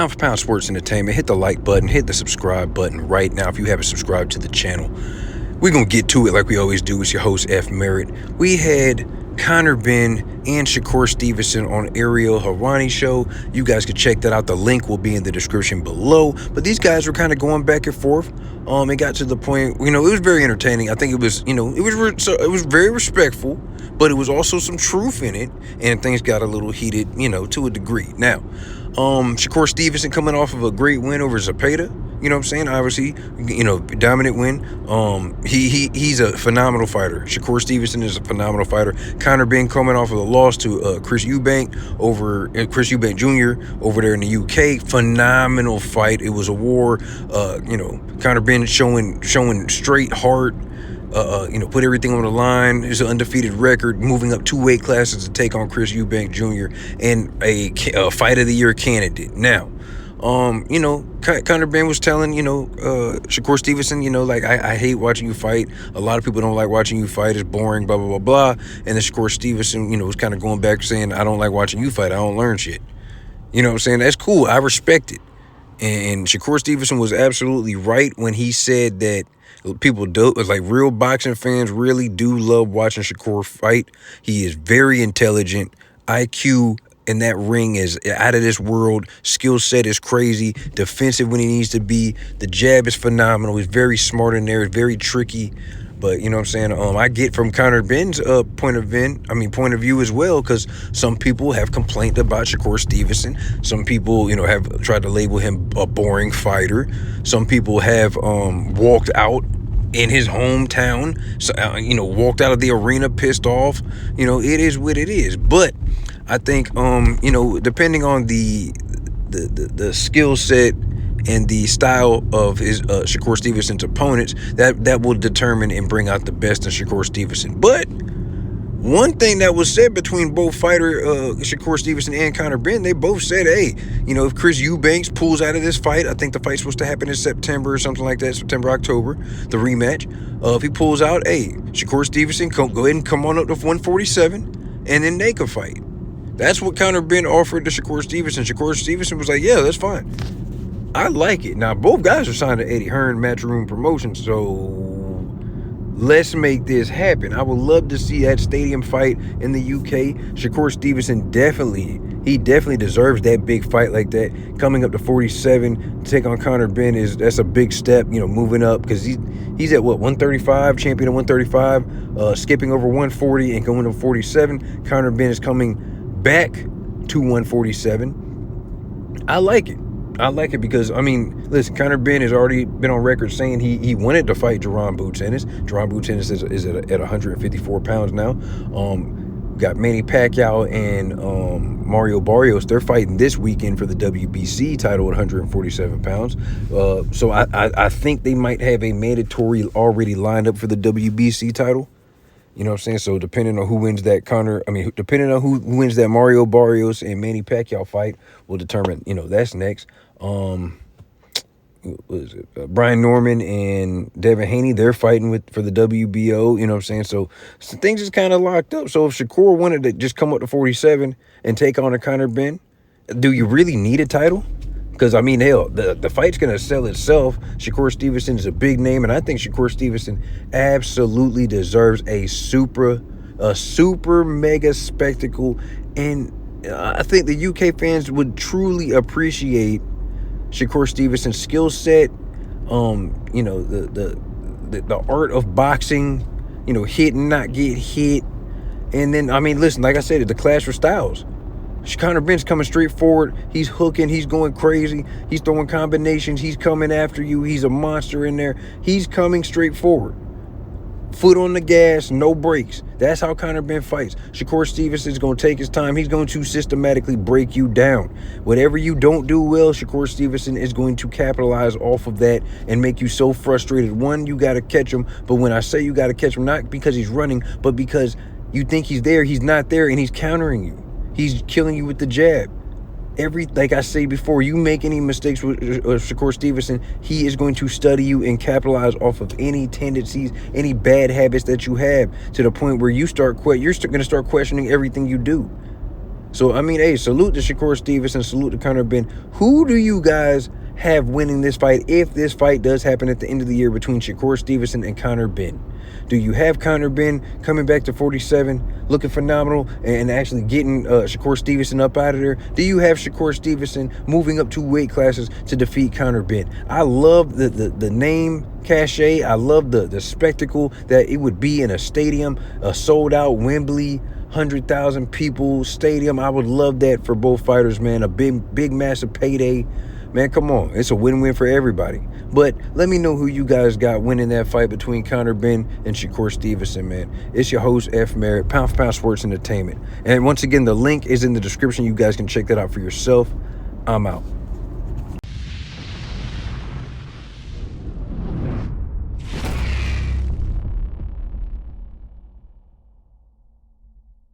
Pound for Pound Sports Entertainment. Hit the like button, hit the subscribe button right now if you haven't subscribed to the channel. We're going to get to it like we always do. It's your host, F. Merritt. We had Conor Benn and Shakur Stevenson on Ariel Helwani show. You guys can check that out. The link will be in the description below. But these guys were kind of going back and forth. It got to the point, it was very entertaining. I think it was, it was very respectful, but it was also some truth in it, and things got a little heated, to a degree. Now, Shakur Stevenson coming off of a great win over Zapata. You know what I'm saying? Obviously, dominant win. He's a phenomenal fighter. Shakur Stevenson is a phenomenal fighter. Conor Benn coming off of a loss to Chris Eubank Jr. over there in the UK. Phenomenal fight. It was a war. Conor Benn showing straight heart. Put everything on the line. It's an undefeated record, moving up 2 weight classes to take on Chris Eubank Jr. and a Fight of the Year candidate. Now, Conor Benn was telling, Shakur Stevenson, I hate watching you fight. A lot of people don't like watching you fight. It's boring, blah, blah, blah, blah. And then Shakur Stevenson, was kind of going back saying, I don't like watching you fight. I don't learn shit. You know what I'm saying? That's cool. I respect it. And Shakur Stevenson was absolutely right when he said that people do, like real boxing fans really do love watching Shakur fight. He is very intelligent. IQ in that ring is out of this world. Skill set is crazy. Defensive when he needs to be. The jab is phenomenal. He's very smart in there. It's very tricky. But, you know what I'm saying? I get from Conor Benn's point of view as well, because some people have complained about Shakur Stevenson. Some people, have tried to label him a boring fighter. Some people have walked out in his hometown, walked out of the arena pissed off. It is what it is. But I think, depending on the skill set and the style of his Shakur Stevenson's opponents, that will determine and bring out the best in Shakur Stevenson. But one thing that was said between both fighter Shakur Stevenson and Conor Benn, they both said, hey, if Chris Eubanks pulls out of this fight, I think the fight's supposed to happen in September or something like that, September, October, the rematch. If he pulls out, hey, Shakur Stevenson, go ahead and come on up to 147, and then they can fight. That's what Conor Benn offered to Shakur Stevenson. Shakur Stevenson was like, yeah, that's fine. I like it. Now, both guys are signed to Eddie Hearn Matchroom Promotions, so let's make this happen. I would love to see that stadium fight in the UK. Shakur Stevenson definitely deserves that big fight like that. Coming up to 47 to take on Conor Benn that's a big step, moving up, because he's at 135, champion of 135, skipping over 140 and going to 47. Conor Benn is coming back to 147. I like it because, listen, Conor Benn has already been on record saying he wanted to fight Jaron Boots Ennis. Jaron Boots Ennis is at 154 pounds now. Got Manny Pacquiao and Mario Barrios. They're fighting this weekend for the WBC title at 147 pounds. So I think they might have a mandatory already lined up for the WBC title. You know what I'm saying? So depending on who wins that who wins that Mario Barrios and Manny Pacquiao fight will determine, that's next. Brian Norman and Devin Haney, they're fighting for the WBO, you know what I'm saying? So things is kind of locked up. So if Shakur wanted to just come up to 47 and take on a Conor Benn, do you really need a title? Because, hell, the fight's going to sell itself. Shakur Stevenson is a big name, and I think Shakur Stevenson absolutely deserves a super mega spectacle. And I think the UK fans would truly appreciate Shakur Stevenson's skill set, the art of boxing, hit and not get hit. And then, listen, like I said, the clash for styles. Conor Benn's coming straight forward. He's hooking. He's going crazy. He's throwing combinations. He's coming after you. He's a monster in there. He's coming straight forward. Foot on the gas, no brakes. That's how Conor Benn fights. Shakur Stevenson's going to take his time. He's going to systematically break you down. Whatever you don't do well, Shakur Stevenson is going to capitalize off of that and make you so frustrated. One, you got to catch him. But when I say you got to catch him, not because he's running, but because you think he's there, he's not there, and he's countering you. He's killing you with the jab. Like I say before, you make any mistakes with Shakur Stevenson, he is going to study you and capitalize off of any tendencies, any bad habits that you have, to the point where you're going to start questioning everything you do. So, I mean, hey, salute to Shakur Stevenson, salute to Conor Benn. Who do you guys have winning this fight if this fight does happen at the end of the year between Shakur Stevenson and Conor Benn? Do you have Conor Benn coming back to 47, looking phenomenal, and actually getting Shakur Stevenson up out of there? Do you have Shakur Stevenson moving up 2 weight classes to defeat Conor Benn? I love the name cachet. I love the spectacle that it would be in a stadium, a sold-out Wembley, 100,000 people stadium. I would love that for both fighters, man. A big, massive payday. Man, come on. It's a win-win for everybody. But let me know who you guys got winning that fight between Conor Benn and Shakur Stevenson, man. It's your host, F. Merritt, Pound for Pound Sports Entertainment. And once again, the link is in the description. You guys can check that out for yourself. I'm out.